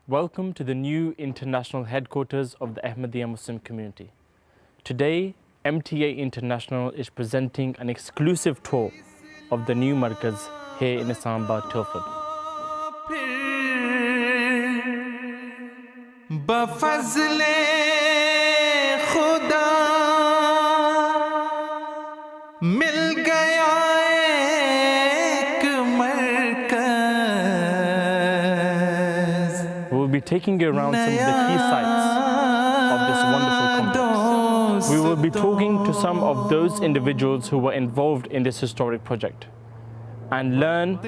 Welcome to the new international headquarters of the Ahmadiyya Muslim community. Today, MTA International is presenting an exclusive tour of the new markaz here in Islamabad, Tilford. We will be taking you around some of the key sites of this wonderful complex. We will be talking to some of those individuals who were involved in this historic project and learn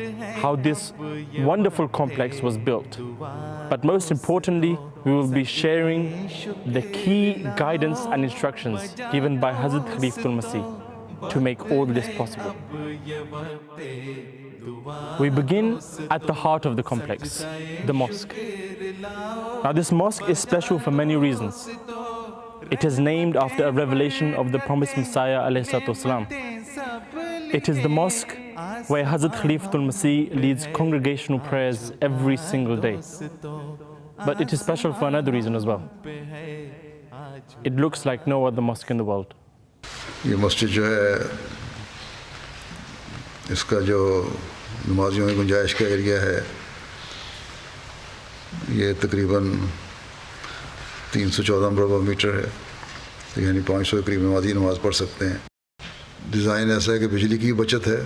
how this wonderful complex was built. But most importantly, we will be sharing the key guidance and instructions given by Hazrat Khalifatul Masih to make all this possible. We begin at the heart of the complex, the mosque. Now this mosque is special for many reasons. It is named after a revelation of the promised Messiah ﷺ. It is the mosque where Hazrat Khalifatul Masih leads congregational prayers every single day. But it is special for another reason as well. It looks like no other mosque in the world. ये मस्जिद जो है इसका जो नमाजियों की गुंजाइश का area है ये तकरीबन 314 वर्ग मीटर है, तो यानी 500 के करीब नमाजी नमाज पढ़ सकते हैं। डिज़ाइन ऐसा है कि बिजली की बचत है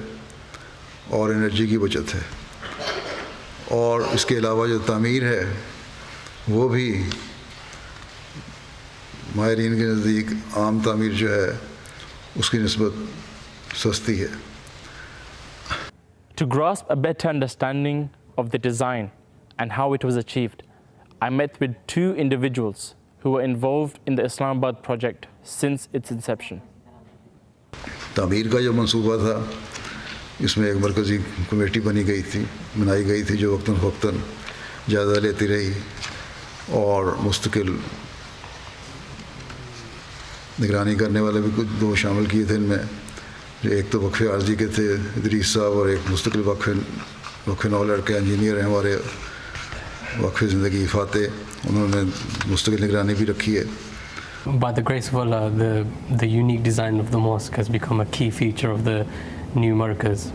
और एनर्जी की बचत है, और इसके अलावा जो तामीर है वो भी माहिरीन के नज़दीक आम तामीर जो है उसकी निस्बत सस्ती है। To grasp a better understanding of the design and how it was achieved, I met with two individuals who were involved in the Islamabad project since its inception. तामीर का जो मंसूबा था इसमें एक मरकज़ी कमेटी बनाई गई थी जो वक्तन फ़वक्तन जायज़ा लेती रही और मुस्तकिल निगरानी करने वाले भी कुछ दो शामिल किए थे इनमें। एक तो वक्फ़े आर्जी के थे इदरीस साहब, और एक मुस्तकिल वक्फ़े नौ लड़के इंजीनियर हैं हमारे वक्फ़े ज़िंदगी फ़ाते, उन्होंने मुस्तकिल निगरानी भी रखी है। By the grace of Allah, the unique design of the mosque has become a key feature of the new markaz,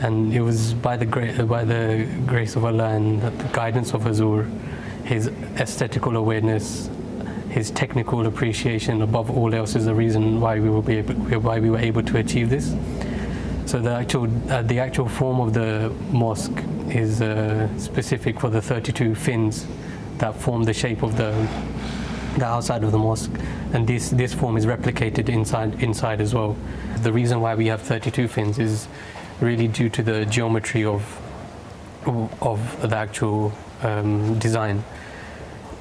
and it was by the grace of Allah and the guidance of Hazur, his aesthetical awareness, his technical appreciation above all else is the reason why we were able to achieve this. So the actual form of the mosque is specific for the 32 fins that form the shape of the outside of the mosque, and this form is replicated inside as well. The reason why we have 32 fins is really due to the geometry of the actual design.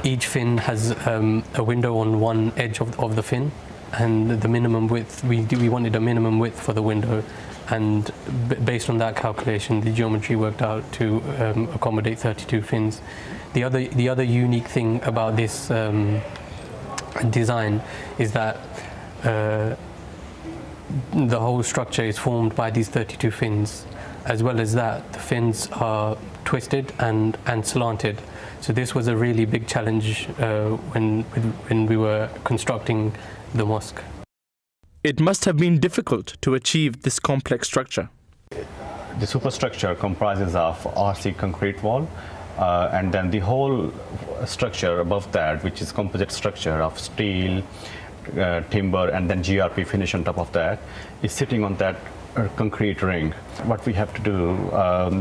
Each fin has a window on one edge of the fin, and the minimum width, we wanted a minimum width for the window, and based on that calculation the geometry worked out to accommodate 32 fins. The other unique thing about this design is that the whole structure is formed by these 32 fins. As well as that, the fins are twisted and slanted. So this was a really big challenge when we were constructing the mosque. It must have been difficult to achieve this complex structure. The superstructure comprises of RC concrete wall, and then the whole structure above that, which is composite structure of steel, timber, and then GRP finish on top of that, is sitting on that concrete ring. What we have to do,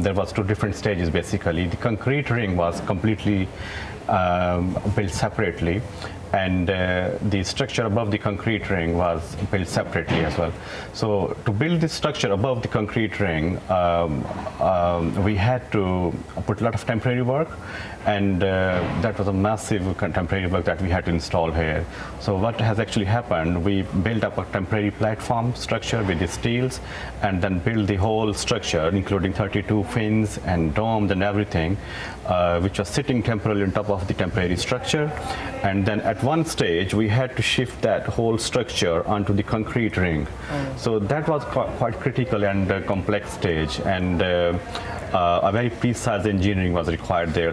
there was two different stages basically. The concrete ring was completely built separately, and the structure above the concrete ring was built separately as well. So to build this structure above the concrete ring, we had to put a lot of temporary work, and that was a massive temporary work that we had to install here. So what has actually happened, we built up a temporary platform structure with the steels, and then built the whole structure including 32 fins and domes and everything, which was sitting temporarily on top of the temporary structure. And then at one stage we had to shift that whole structure onto the concrete ring. So that was quite critical and complex stage, and a very precise engineering was required there.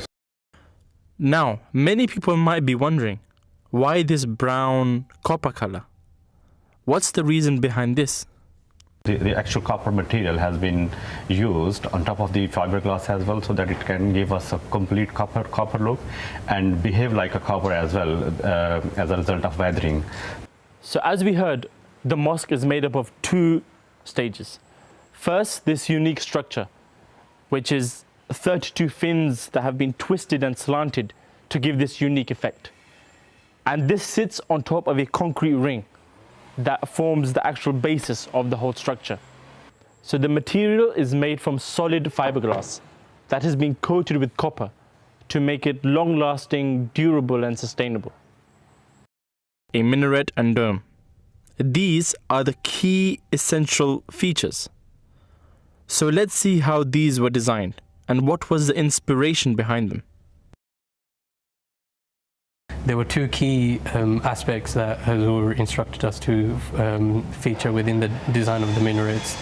Now, many people might be wondering, why this brown copper color? What's the reason behind this? The actual copper material has been used on top of the fiberglass as well, so that it can give us a complete copper look and behave like a copper as well as a result of weathering. So as we heard, the mosque is made up of two stages. First, this unique structure, which is 32 fins that have been twisted and slanted to give this unique effect. And this sits on top of a concrete ring that forms the actual basis of the whole structure. So the material is made from solid fiberglass that has been coated with copper to make it long-lasting, durable and sustainable. A minaret and dome. These are the key essential features. So let's see how these were designed and what was the inspiration behind them. There were two key aspects that Hazur instructed us to feature within the design of the minarets.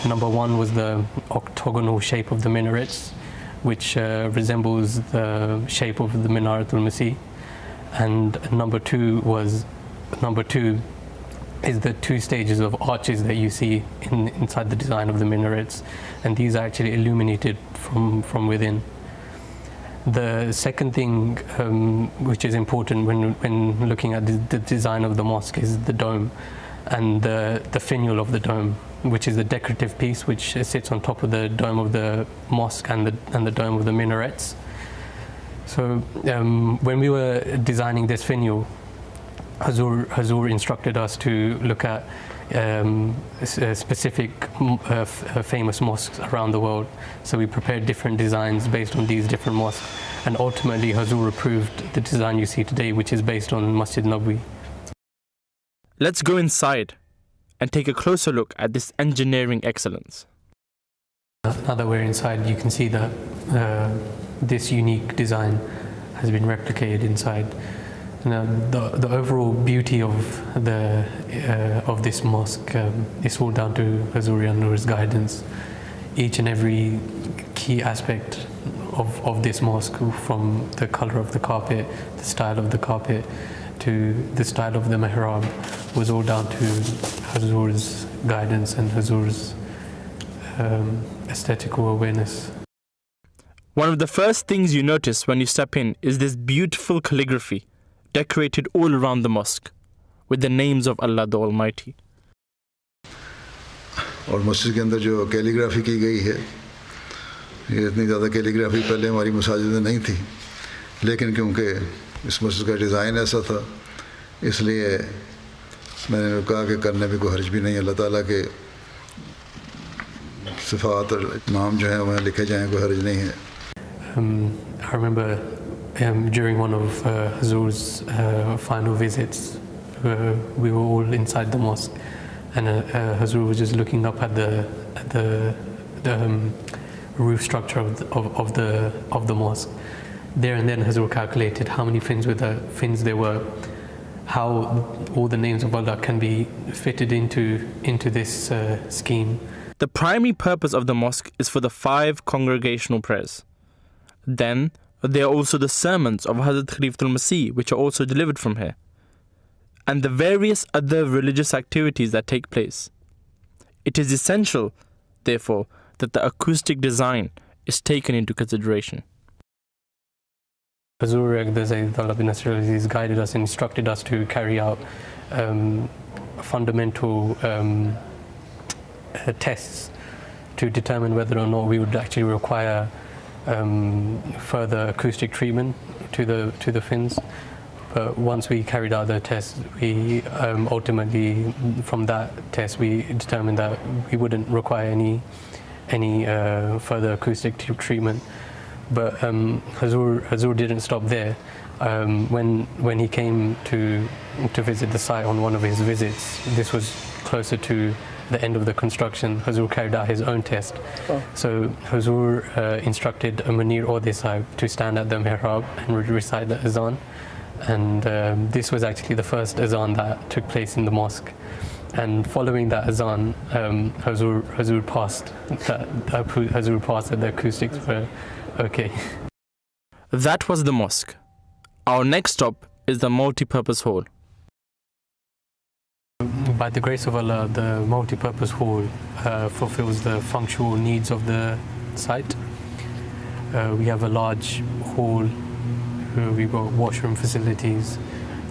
Number one was the octagonal shape of the minarets, which resembles the shape of the minaret al-Masih. And number two is the two stages of arches that you see inside the design of the minarets, and these are actually illuminated from within. The second thing which is important when looking at the design of the mosque is the dome and the finial of the dome, which is the decorative piece which sits on top of the dome of the mosque and the dome of the minarets. So when we were designing this finial, Hazur instructed us to look at specific famous mosques around the world. So we prepared different designs based on these different mosques, and ultimately Hazur approved the design you see today, which is based on Masjid Nabawi. Let's go inside and take a closer look at this engineering excellence. Now that we're inside, you can see that this unique design has been replicated inside. Now, the overall beauty of this mosque is all down to Hazur Nur's guidance. Each and every key aspect of this mosque, from the color of the carpet, the style of the carpet, to the style of the mihrab, was all down to Hazur's guidance and Hazur's aesthetical awareness. One of the first things you notice when you step in is this beautiful calligraphy decorated all around the mosque with the names of Allah the Almighty. और मस्जिद के अंदर जो calligraphy की गई है, ये इतनी ज़्यादा कैलीग्राफी पहले हमारी मसाजिद में नहीं थी, लेकिन क्योंकि इस मस्जिद का डिज़ाइन ऐसा था, इसलिए मैंने कहा कि करने में कोई हर्ज भी नहीं, अल्लाह ताला के सिफ़ात और नाम जो हैं वहाँ लिखे जाएँ, कोई हर्ज नहीं है. I remember during one of Hazur's final visits, we were all inside the mosque, and Hazur was just looking up at the roof structure of the mosque. There and then Hazur calculated how many fins there were, how all the names of Allah can be fitted into this scheme. The primary purpose of the mosque is for the 5 congregational prayers. Then there are also the sermons of Hazrat Khalifatul Masih, which are also delivered from here, and the various other religious activities that take place. It is essential, therefore, that the acoustic design is taken into consideration. Hazur bin Nasir al-Aziz guided us and instructed us to carry out fundamental tests to determine whether or not we would actually require further acoustic treatment to the fins. But once we carried out the test, we ultimately, from that test, we determined that we wouldn't require any further acoustic treatment. But Hazur didn't stop there. When he came to visit the site on one of his visits, this was closer to the end of the construction, Hazur carried out his own test. Oh. So Hazur instructed a Munir or Desai to stand at the mihrab and recite the azan. And this was actually the first azan that took place in the mosque. And following that azan, Hazur passed that the acoustics were okay. That was the mosque. Our next stop is the multipurpose hall. By the grace of Allah, the multi-purpose hall fulfills the functional needs of the site. We have a large hall, we've got washroom facilities,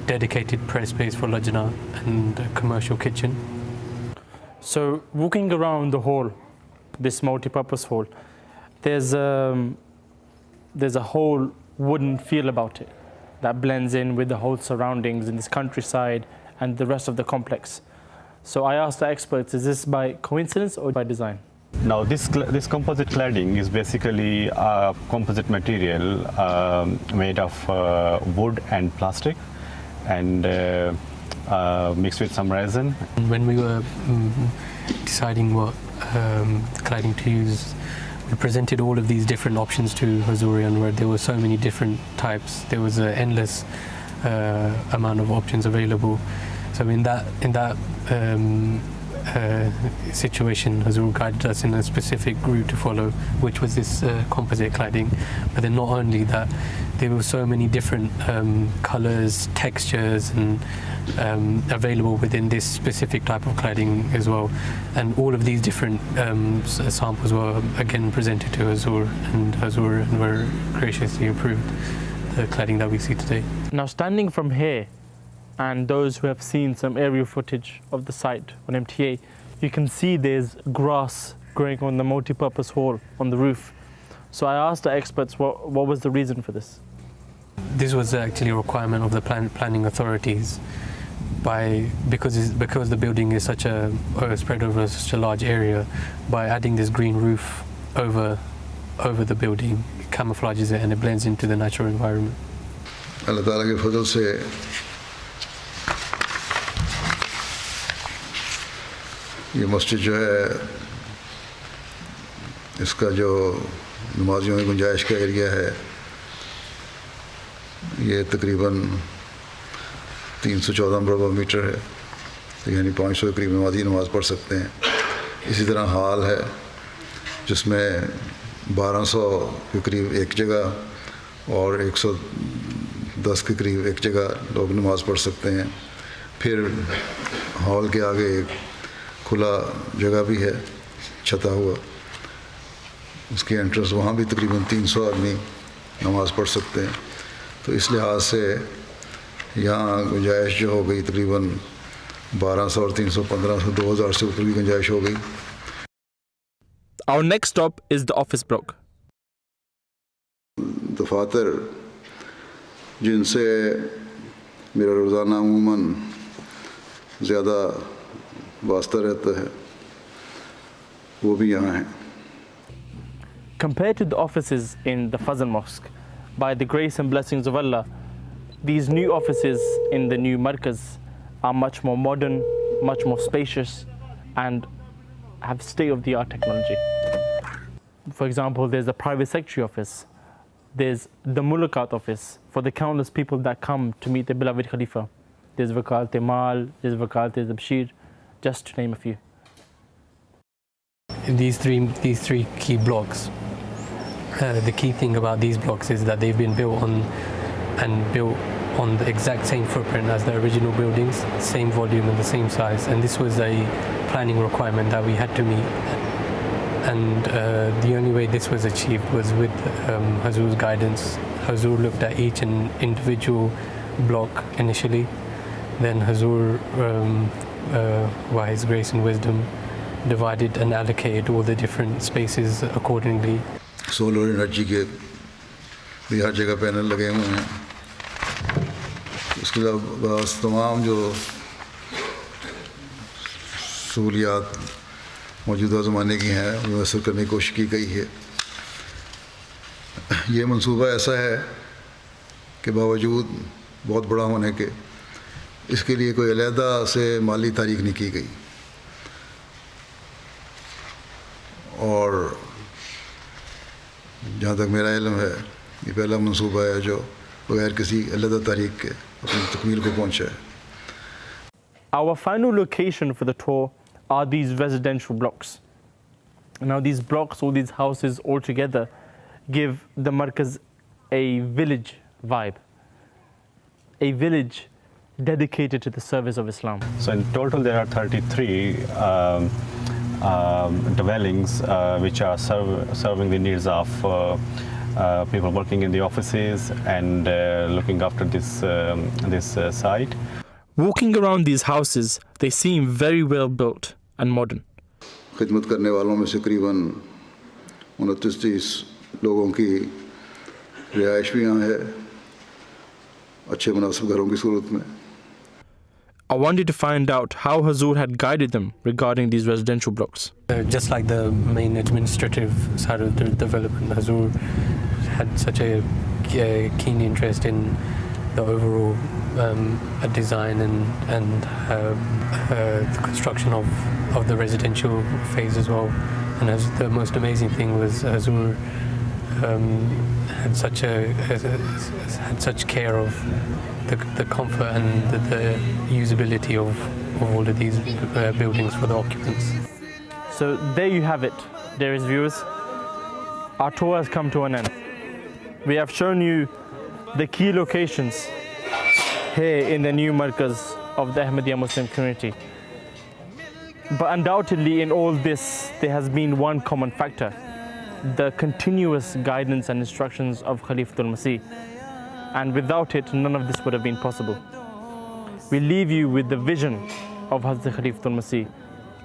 dedicated prayer space for lajna, and a commercial kitchen. So walking around the hall, this multi-purpose hall, there's a whole wooden feel about it that blends in with the whole surroundings in this countryside and the rest of the complex. So I asked the experts, is this by coincidence or by design? Now this composite cladding is basically a composite material made of wood and plastic and mixed with some resin. When we were deciding what cladding to use, we presented all of these different options to Hazurian, where there were so many different types. There was an endless amount of options available. So in that situation, Hazur guided us in a specific route to follow, which was this composite cladding. But then not only that, there were so many different colors, textures, and available within this specific type of cladding as well. And all of these different samples were again presented to Hazur, and Hazur were graciously approved the cladding that we see today. Now standing from here, and those who have seen some aerial footage of the site on MTA, you can see there's grass growing on the multi-purpose hall on the roof. So I asked the experts what was the reason for this. This was actually a requirement of the planning authorities, because the building is such a spread over such a large area. By adding this green roof over the building, it camouflages it and it blends into the natural environment. Allah Ta'ala के फजल से ये मस्जिद जो है, इसका जो नमाजियों की गुंजाइश का एरिया है, ये तकरीबन 314 वर्ग मीटर है, तो यानी 500 के करीब नमाजी नमाज़ पढ़ सकते हैं। इसी तरह हॉल है जिसमें 1200 के करीब एक जगह और 110 के करीब एक जगह लोग नमाज़ पढ़ सकते हैं। फिर हॉल के आगे एक खुला जगह भी है, छता हुआ, उसकी एंट्रेंस वहाँ भी तकरीबन 300 आदमी नमाज़ पढ़ सकते हैं। तो इस लिहाज से यहाँ गुंजाइश जो हो गई तकरीबन 1200 और 300, 1500, 2000 से ऊपर की गुंजाइश हो गई। Our next stop is the office block. दफातर जिनसे मेरा रोज़ाना अमूमन ज़्यादा वास्ता रहता है, वो भी यहाँ हैं। Compared to the offices in the Fazl Mosque, by the grace and blessings of Allah, these new offices in the new markaz are much more modern, much more spacious, and have state-of-the-art technology. For example, there's a private secretary office, there's the Mulakat office for the countless people that come to meet the beloved Khalifa. There's Wakalat-e-Mal, there's Wakalat-e-Zabshir, just to name a few. These three key blocks, the key thing about these blocks is that they've been built on the exact same footprint as the original buildings, same volume and the same size, and this was a planning requirement that we had to meet. And the only way this was achieved was with Hazur's guidance. Hazur looked at each and individual block initially, then Hazur, by his grace and wisdom, divided and allocated all the different spaces accordingly. Solar energy के भी हर जगह panel लगे हुए हैं। इसके अलावा तमाम जो सहूलियात मौजूदा ज़माने की हैं उन्हें असर करने की कोशिश की गई है। ये मंसूबा ऐसा है कि बावजूद बहुत बड़ा होने के इसके लिए कोई अलहदा से माली तारीख नहीं की गई, और जहाँ तक मेरा इल्म है ये पहला मंसूबा है जो बगैर किसी अलहदा तारीख के अपनी तकमील को पहुँचा है। Our final location for the tour are these residential blocks. Now these blocks, all these houses all together, give the markaz a village vibe. a village dedicated to the service of Islam. So in total there are 33 dwellings which are serving the needs of people working in the offices and looking after this site. Walking around these houses, they seem very well built and modern. खिदमत करने वालों में से करीबन 29-30 लोगों की रिहाइश भी यहाँ है अच्छे मुनासिब घरों की सूरत में. I wanted to find out how Hazur had guided them regarding these residential blocks. Just like the main administrative side of the development, Hazur had such a keen interest in the overall design and the construction of the residential phase as well. And as the most amazing thing was Hazur had such care of the comfort and the usability of all of these buildings for the occupants. So there you have it, dearest viewers. Our tour has come to an end. We have shown you the key locations here in the new markaz of the Ahmadiyya Muslim community. But undoubtedly in all this, there has been one common factor: the continuous guidance and instructions of Khalifatul Masih. And without it, none of this would have been possible. We leave you with the vision of Hazrat Khalifatul Masih,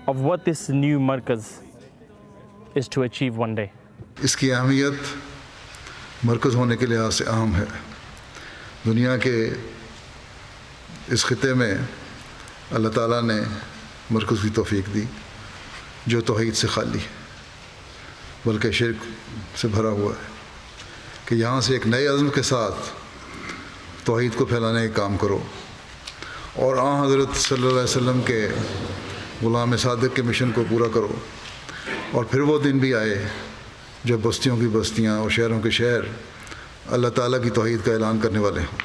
of what this new markaz is to achieve one day. इसकी अहमियत मरकज़ होने के लिहाज से अहम है. दुनिया के इस खिते में अल्लाह ताला ने मरकज़ की तौफीक दी जो तौहीद से खाली है बल्कि शिर्क से भरा हुआ है कि यहाँ से एक नए अज़्म के साथ तौहीद को फैलाने का काम करो और हज़रत सल्लल्लाहु अलैहि वसल्लम के ग़ुलाम सादिक़ के मिशन को पूरा करो. और फिर वो दिन भी आए जब बस्तियों की बस्तियाँ और शहरों के शहर अल्लाह ताला की तौहीद का ऐलान करने वाले हों.